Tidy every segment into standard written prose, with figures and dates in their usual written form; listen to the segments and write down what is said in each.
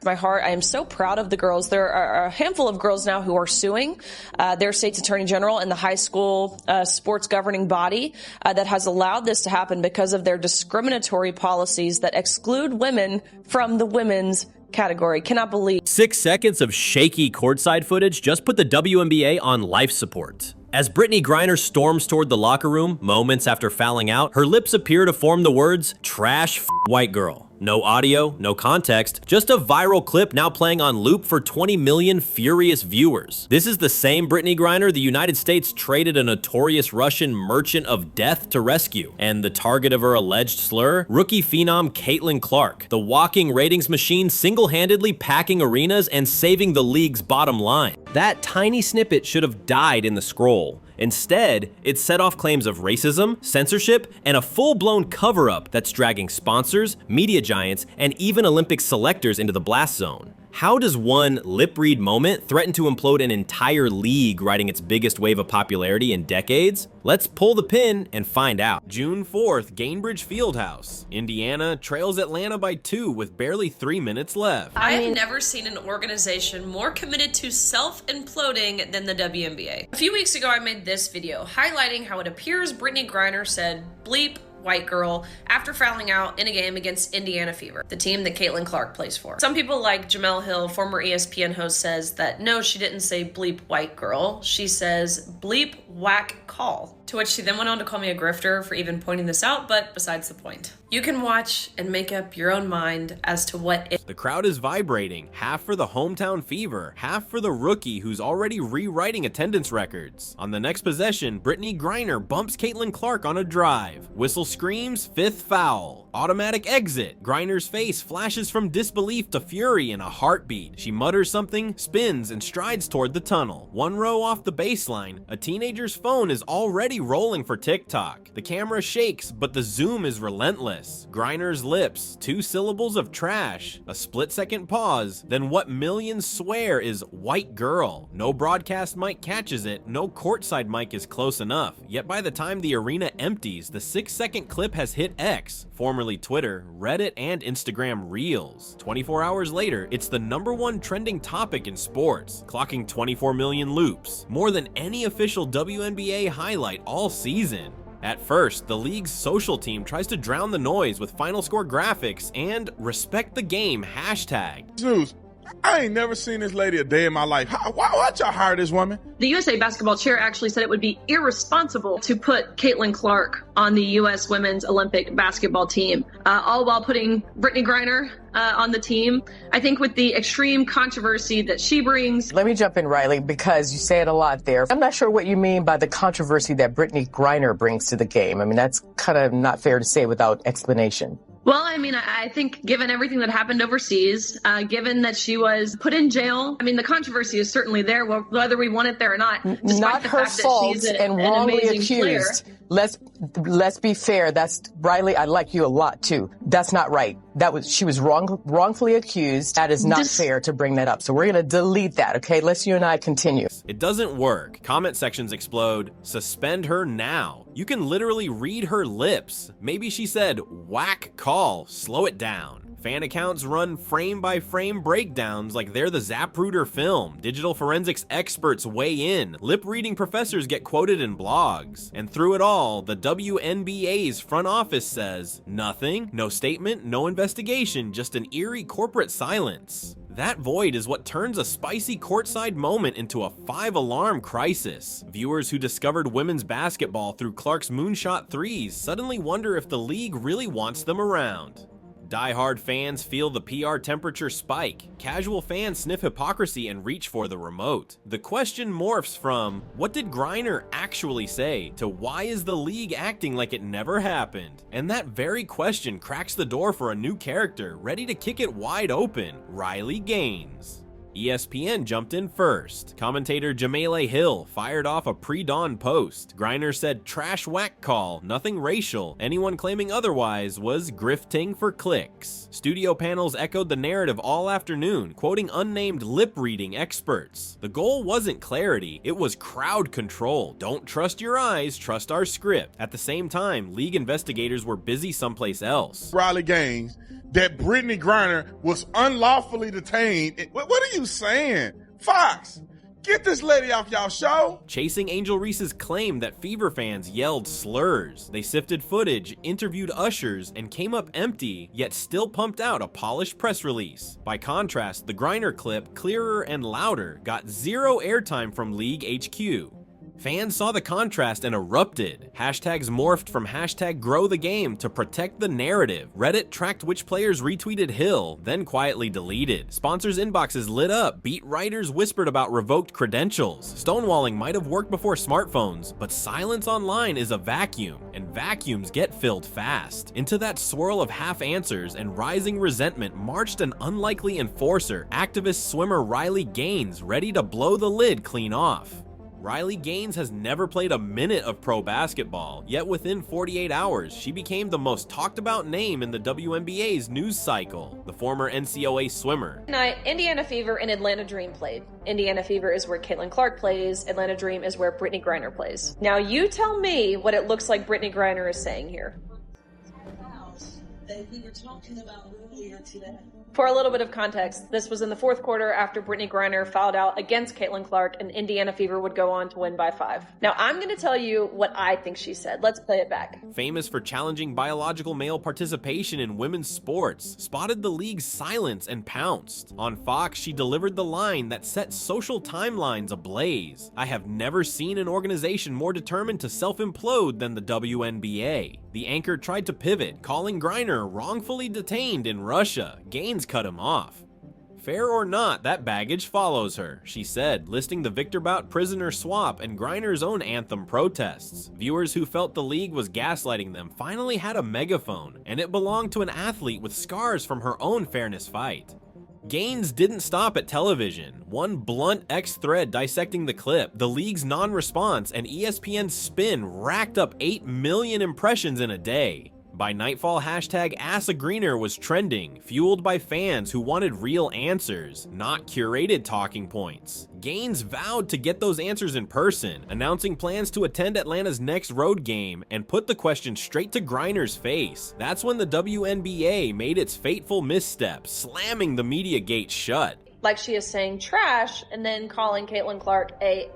My heart. I am so proud of the girls. There are a handful of girls now who are suing their state's attorney general and the high school sports governing body that has allowed this to happen because of their discriminatory policies that exclude women from the women's category. Cannot believe. 6 seconds of shaky courtside footage just put the WNBA on life support. As Brittney Griner storms toward the locker room moments after fouling out, her lips appear to form the words, "trash white girl." No audio, no context, just a viral clip now playing on loop for 20 million furious viewers. This is the same Brittney Griner the United States traded a notorious Russian merchant of death to rescue. And the target of her alleged slur? Rookie phenom Caitlin Clark, the walking ratings machine single-handedly packing arenas and saving the league's bottom line. That tiny snippet should have died in the scroll. Instead, it set off claims of racism, censorship, and a full-blown cover-up that's dragging sponsors, media giants, and even Olympic selectors into the blast zone. How does one lip-read moment threaten to implode an entire league riding its biggest wave of popularity in decades? Let's pull the pin and find out. June 4th, Gainbridge Fieldhouse. Indiana trails Atlanta by 2 with barely 3 minutes left. I have never seen an organization more committed to self-imploding than the WNBA. A few weeks ago, I made this video highlighting how it appears Brittney Griner said bleep white girl after fouling out in a game against Indiana Fever, the team that Caitlin Clark plays for. Some people like Jamel Hill, former ESPN host, says that no, she didn't say bleep white girl. She says bleep whack call. To which she then went on to call me a grifter for even pointing this out, but besides the point. You can watch and make up your own mind as to what it. The crowd is vibrating, half for the hometown Fever, half for the rookie who's already rewriting attendance records. On the next possession, Brittney Griner bumps Caitlin Clark on a drive. Whistle screams, 5th foul. Automatic exit. Griner's face flashes from disbelief to fury in a heartbeat. She mutters something, spins, and strides toward the tunnel. 1 row off the baseline, a teenager's phone is already rolling for TikTok. The camera shakes, but the zoom is relentless. Griner's lips, 2 syllables of trash, a split-second pause, then what millions swear is white girl. No broadcast mic catches it, no courtside mic is close enough. Yet by the time the arena empties, the 6-second clip has hit X, formerly Twitter, Reddit, and Instagram Reels. 24 hours later, it's the #1 trending topic in sports, clocking 24 million loops, more than any official WNBA highlight all season. At first, the league's social team tries to drown the noise with final score graphics and respect the game hashtag. Zeus, I ain't never seen this lady a day in my life. Why'd y'all hire this woman? The USA basketball chair actually said it would be irresponsible to put Caitlin Clark on the U.S. women's Olympic basketball team, all while putting Brittney Griner on the team. I think with the extreme controversy that she brings. Let me jump in, Riley, because you say it a lot there. I'm not sure what you mean by the controversy that Brittney Griner brings to the game. I mean, that's kind of not fair to say without explanation. Well, I mean, I think given everything that happened overseas, given that she was put in jail, I mean, the controversy is certainly there, whether we want it there or not. Not her fault and wrongly accused. Let's be fair. That's Riley. I like you a lot too. That's not right. She was wrongfully accused. That is not fair to bring that up. So we're going to delete that. Okay, let's you and I continue. It doesn't work. Comment sections explode. Suspend her now. You can literally read her lips. Maybe she said whack call. Slow it down. Fan accounts run frame-by-frame breakdowns like they're the Zapruder film. Digital forensics experts weigh in. Lip-reading professors get quoted in blogs. And through it all, the WNBA's front office says, nothing, no statement, no investigation, just an eerie corporate silence. That void is what turns a spicy courtside moment into a 5-alarm crisis. Viewers who discovered women's basketball through Clark's moonshot threes suddenly wonder if the league really wants them around. Die-hard fans feel the PR temperature spike. Casual fans sniff hypocrisy and reach for the remote. The question morphs from, what did Griner actually say, to why is the league acting like it never happened? And that very question cracks the door for a new character, ready to kick it wide open, Riley Gaines. ESPN jumped in first. Commentator Jamel Hill fired off a pre-dawn post. Griner said trash whack call, nothing racial. Anyone claiming otherwise was grifting for clicks. Studio panels echoed the narrative all afternoon, quoting unnamed lip-reading experts. The goal wasn't clarity, it was crowd control. Don't trust your eyes, trust our script. At the same time, league investigators were busy someplace else. Riley Gaines that Brittney Griner was unlawfully detained. What are you saying? Fox, get this lady off y'all show. Chasing Angel Reese's claim that Fever fans yelled slurs. They sifted footage, interviewed ushers, and came up empty, yet still pumped out a polished press release. By contrast, the Griner clip, clearer and louder, got zero airtime from League HQ. Fans saw the contrast and erupted. Hashtags morphed from hashtag grow the game to protect the narrative. Reddit tracked which players retweeted Hill, then quietly deleted. Sponsors' inboxes lit up. Beat writers whispered about revoked credentials. Stonewalling might have worked before smartphones, but silence online is a vacuum, and vacuums get filled fast. Into that swirl of half answers and rising resentment marched an unlikely enforcer, activist swimmer Riley Gaines, ready to blow the lid clean off. Riley Gaines has never played a minute of pro basketball, yet within 48 hours, she became the most talked about name in the WNBA's news cycle, the former NCAA swimmer. Tonight, Indiana Fever and Atlanta Dream played. Indiana Fever is where Caitlin Clark plays, Atlanta Dream is where Brittney Griner plays. Now you tell me what it looks like Brittney Griner is saying here. That we were talking about earlier today. For a little bit of context, this was in the fourth quarter after Brittney Griner fouled out against Caitlin Clark and Indiana Fever would go on to win by 5. Now I'm going to tell you what I think she said. Let's play it back. Famous for challenging biological male participation in women's sports, spotted the league's silence and pounced. On Fox, she delivered the line that set social timelines ablaze. I have never seen an organization more determined to self-implode than the WNBA. The anchor tried to pivot, calling Griner wrongfully detained in Russia. Gaines cut him off. Fair or not, that baggage follows her, she said, listing the Victor Bout prisoner swap and Griner's own anthem protests. Viewers who felt the league was gaslighting them finally had a megaphone, and it belonged to an athlete with scars from her own fairness fight. Gaines didn't stop at television. One blunt X thread dissecting the clip, the league's non-response, and ESPN's spin racked up 8 million impressions in a day. By nightfall, hashtag #AskAGreener was trending, fueled by fans who wanted real answers, not curated talking points. Gaines vowed to get those answers in person, announcing plans to attend Atlanta's next road game and put the question straight to Griner's face. That's when the WNBA made its fateful misstep, slamming the media gate shut. Like she is saying trash and then calling Caitlin Clark a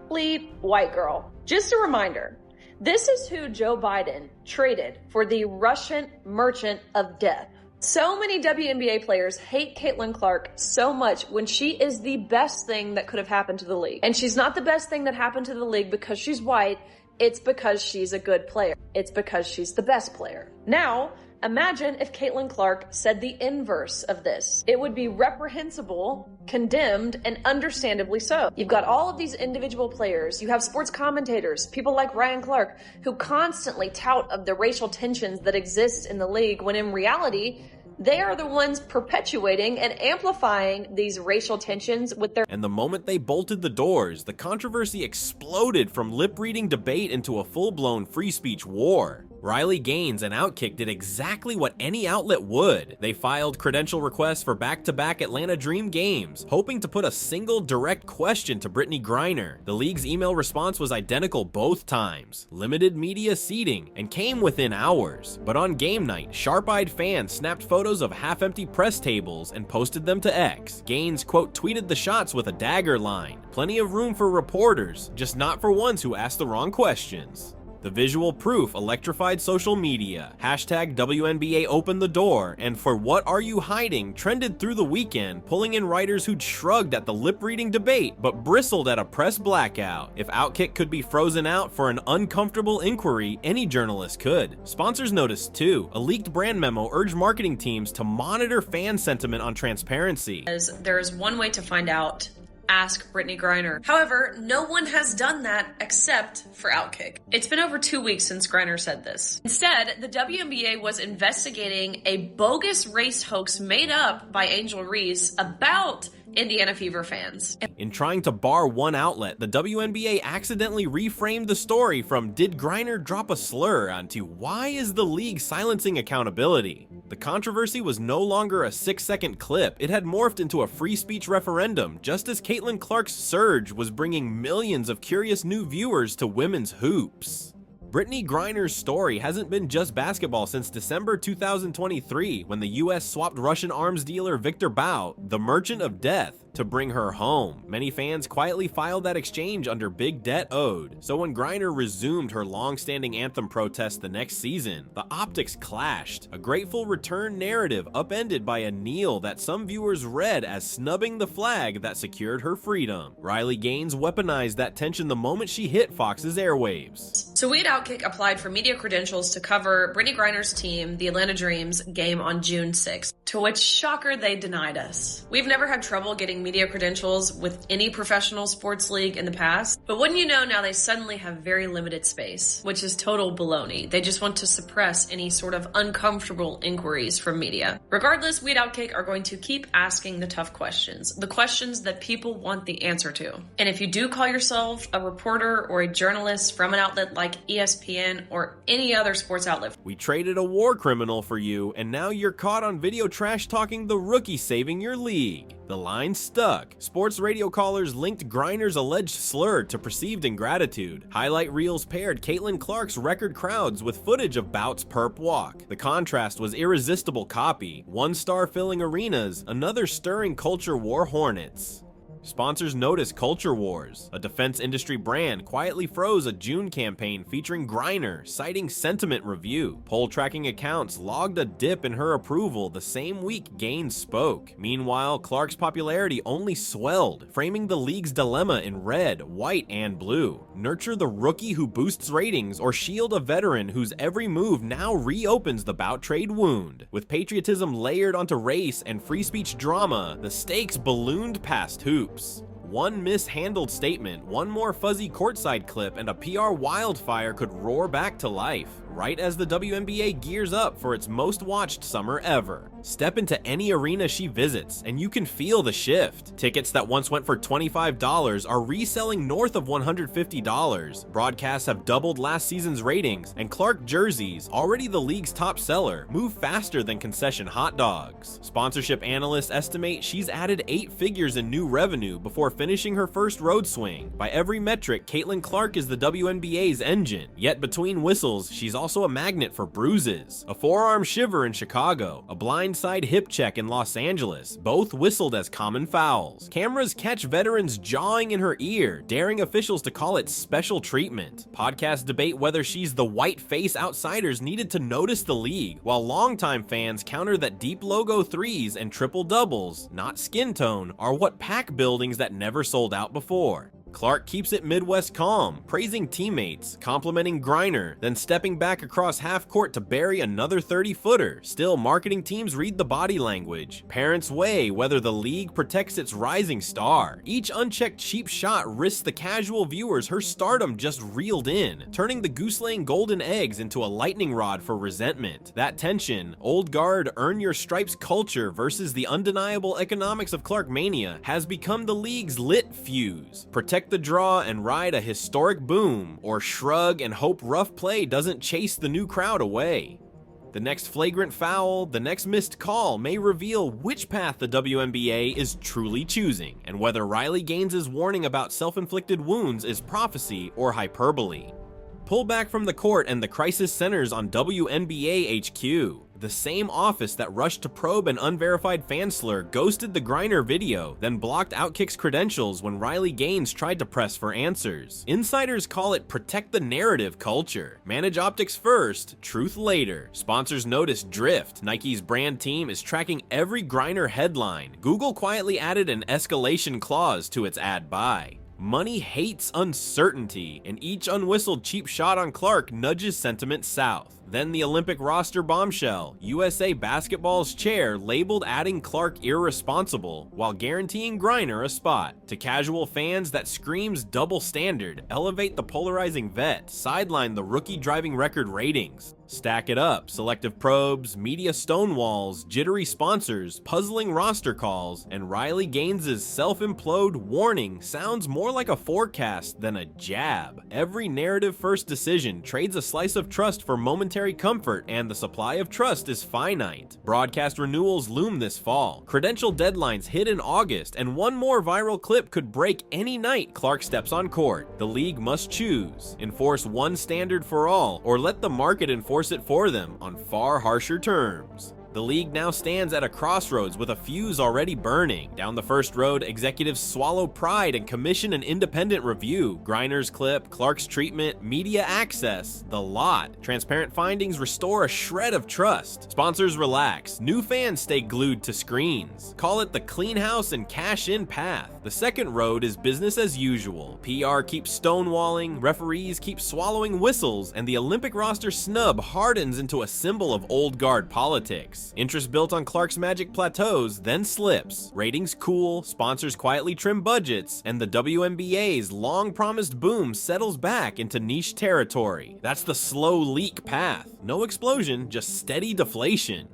bleep white girl. Just a reminder, this is who Joe Biden traded for the Russian merchant of death. So many WNBA players hate Caitlin Clark so much when she is the best thing that could have happened to the league. And she's not the best thing that happened to the league because she's white. It's because she's a good player. It's because she's the best player. Now, imagine if Caitlin Clark said the inverse of this. It would be reprehensible, condemned, and understandably so. You've got all of these individual players. You have sports commentators, people like Ryan Clark, who constantly tout of the racial tensions that exist in the league, when in reality, they are the ones perpetuating and amplifying these racial tensions with their— And the moment they bolted the doors, the controversy exploded from lip-reading debate into a full-blown free speech war. Riley Gaines and Outkick did exactly what any outlet would. They filed credential requests for back-to-back Atlanta Dream games, hoping to put a single direct question to Brittney Griner. The league's email response was identical both times, limited media seating, and came within hours. But on game night, sharp-eyed fans snapped photos of half-empty press tables and posted them to X. Gaines, quote, tweeted the shots with a dagger line. Plenty of room for reporters, just not for ones who asked the wrong questions. The visual proof electrified social media. Hashtag WNBA opened the door, and For What Are You Hiding trended through the weekend, pulling in writers who'd shrugged at the lip-reading debate but bristled at a press blackout. If Outkick could be frozen out for an uncomfortable inquiry, any journalist could. Sponsors noticed too. A leaked brand memo urged marketing teams to monitor fan sentiment on transparency. There is one way to find out. Ask Brittney Griner. However, no one has done that except for Outkick. It's been over 2 weeks since Griner said this. Instead, the WNBA was investigating a bogus race hoax made up by Angel Reese about Indiana Fever fans. In trying to bar one outlet, the WNBA accidentally reframed the story from "Did Griner drop a slur?" onto "Why is the league silencing accountability?" The controversy was no longer a 6-second clip. It had morphed into a free speech referendum, just as Caitlin Clark's surge was bringing millions of curious new viewers to women's hoops. Brittney Griner's story hasn't been just basketball since December 2023, when the US swapped Russian arms dealer Viktor Bout, the Merchant of Death, to bring her home. Many fans quietly filed that exchange under big debt owed. So when Griner resumed her long-standing anthem protest the next season, the optics clashed. A grateful return narrative upended by a kneel that some viewers read as snubbing the flag that secured her freedom. Riley Gaines weaponized that tension the moment she hit Fox's airwaves. So we at Outkick applied for media credentials to cover Brittney Griner's team, the Atlanta Dreams, game on June 6th, to which, shocker, they denied us. We've never had trouble getting media credentials with any professional sports league in the past, but wouldn't you know, now they suddenly have very limited space, which is total baloney. They just want to suppress any sort of uncomfortable inquiries from media. Regardless, we at Outkick are going to keep asking the tough questions, the questions that people want the answer to. And if you do call yourself a reporter or a journalist from an outlet like ESPN or any other sports outlet, we traded a war criminal for you, and now you're caught on video trash talking the rookie saving your league. The line stuck. Sports radio callers linked Griner's alleged slur to perceived ingratitude. Highlight reels paired Caitlin Clark's record crowds with footage of Bout's perp walk. The contrast was irresistible copy. One star filling arenas, another stirring culture war hornets. Sponsors noticed Culture Wars. A defense industry brand quietly froze a June campaign featuring Griner, citing sentiment review. Poll tracking accounts logged a dip in her approval the same week Gaines spoke. Meanwhile, Clark's popularity only swelled, framing the league's dilemma in red, white, and blue. Nurture the rookie who boosts ratings, or shield a veteran whose every move now reopens the Bout trade wound. With patriotism layered onto race and free speech drama, the stakes ballooned past hoops. One mishandled statement, one more fuzzy courtside clip, and a PR wildfire could roar back to life, right as the WNBA gears up for its most watched summer ever. Step into any arena she visits, and you can feel the shift. Tickets that once went for $25 are reselling north of $150. Broadcasts have doubled last season's ratings, and Clark jerseys, already the league's top seller, move faster than concession hot dogs. Sponsorship analysts estimate she's added 8 figures in new revenue before finishing her first road swing. By every metric, Caitlin Clark is the WNBA's engine, yet between whistles, she's also a magnet for bruises. A forearm shiver in Chicago, a blindside hip check in Los Angeles, both whistled as common fouls. Cameras catch veterans jawing in her ear, daring officials to call it special treatment. Podcasts debate whether she's the white face outsiders needed to notice the league, while longtime fans counter that deep logo threes and triple doubles, not skin tone, are what pack buildings that never sold out before. Clark keeps it Midwest calm, praising teammates, complimenting Griner, then stepping back across half court to bury another 30-footer. Still, marketing teams read the body language. Parents weigh whether the league protects its rising star. Each unchecked cheap shot risks the casual viewers her stardom just reeled in, turning the goose-laying golden eggs into a lightning rod for resentment. That tension, old guard earn your stripes culture versus the undeniable economics of Clark mania, has become the league's lit fuse. Protect the draw and ride a historic boom, or shrug and hope rough play doesn't chase the new crowd away. The next flagrant foul, the next missed call may reveal which path the WNBA is truly choosing, and whether Riley Gaines' warning about self-inflicted wounds is prophecy or hyperbole. Pull back from the court and the crisis centers on WNBA HQ. The same office that rushed to probe an unverified fan slur ghosted the Griner video, then blocked Outkick's credentials when Riley Gaines tried to press for answers. Insiders call it protect the narrative culture. Manage optics first, truth later. Sponsors notice drift. Nike's brand team is tracking every Griner headline. Google quietly added an escalation clause to its ad buy. Money hates uncertainty, and each unwhistled cheap shot on Clark nudges sentiment south. Then the Olympic roster bombshell, USA Basketball's chair labeled adding Clark irresponsible while guaranteeing Griner a spot. To casual fans, that screams double standard, elevate the polarizing vet, sideline the rookie driving record ratings. Stack it up, selective probes, media stonewalls, jittery sponsors, puzzling roster calls, and Riley Gaines' self-implode warning sounds more like a forecast than a jab. Every narrative-first decision trades a slice of trust for momentary monetary comfort and the supply of trust is finite. Broadcast renewals loom this fall. Credential deadlines hit in August, and one more viral clip could break any night Clark steps on court. The league must choose: enforce one standard for all, or let the market enforce it for them on far harsher terms. The league now stands at a crossroads with a fuse already burning. Down the first road, executives swallow pride and commission an independent review. Griner's clip, Clark's treatment, media access, the lot. Transparent findings restore a shred of trust. Sponsors relax. New fans stay glued to screens. Call it the clean house and cash in path. The second road is business as usual. PR keeps stonewalling, referees keep swallowing whistles, and the Olympic roster snub hardens into a symbol of old guard politics. Interest built on Clark's magic plateaus, then slips. Ratings cool, sponsors quietly trim budgets, and the WNBA's long-promised boom settles back into niche territory. That's the slow leak path. No explosion, just steady deflation.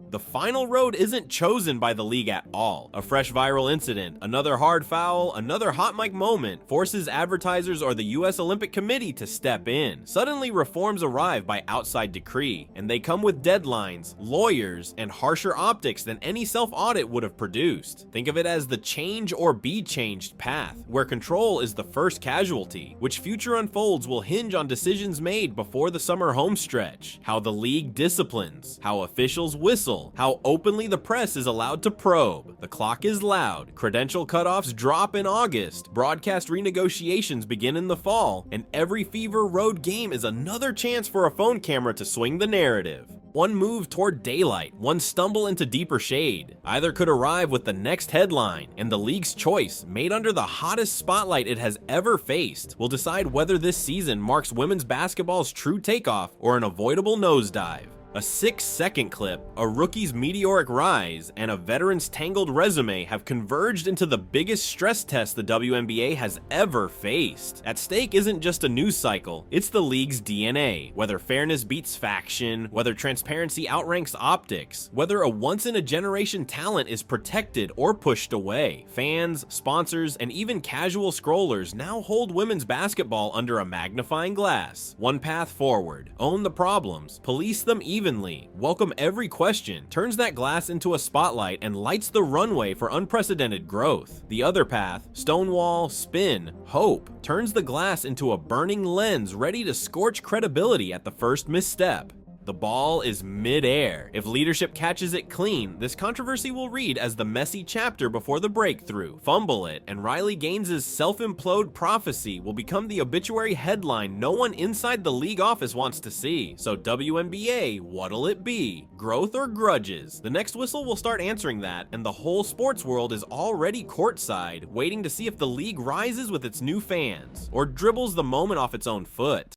The final road isn't chosen by the league at all. A fresh viral incident, another hard foul, another hot mic moment forces advertisers or the US Olympic Committee to step in. Suddenly reforms arrive by outside decree, and they come with deadlines, lawyers, and harsher optics than any self-audit would have produced. Think of it as the change or be changed path, where control is the first casualty. Which future unfolds will hinge on decisions made before the summer homestretch, how the league disciplines, how officials whistle, how openly the press is allowed to probe. The clock is loud. Credential cutoffs drop in August. Broadcast renegotiations begin in the fall. And every Fever Road game is another chance for a phone camera to swing the narrative. One move toward daylight, one stumble into deeper shade. Either could arrive with the next headline, and the league's choice, made under the hottest spotlight it has ever faced, will decide whether this season marks women's basketball's true takeoff or an avoidable nosedive. A 6-second clip, a rookie's meteoric rise, and a veteran's tangled resume have converged into the biggest stress test the WNBA has ever faced. At stake isn't just a news cycle, it's the league's DNA. Whether fairness beats faction, whether transparency outranks optics, whether a once-in-a-generation talent is protected or pushed away. Fans, sponsors, and even casual scrollers now hold women's basketball under a magnifying glass. One path forward: own the problems, police them evenly, welcome every question, turns that glass into a spotlight, and lights the runway for unprecedented growth. The other path: stonewall, spin, hope, turns the glass into a burning lens ready to scorch credibility at the first misstep. The ball is mid-air. If leadership catches it clean, this controversy will read as the messy chapter before the breakthrough. Fumble it, and Riley Gaines's self-implode prophecy will become the obituary headline no one inside the league office wants to see. So WNBA, what'll it be? Growth or grudges? The next whistle will start answering that, and the whole sports world is already courtside, waiting to see if the league rises with its new fans, or dribbles the moment off its own foot.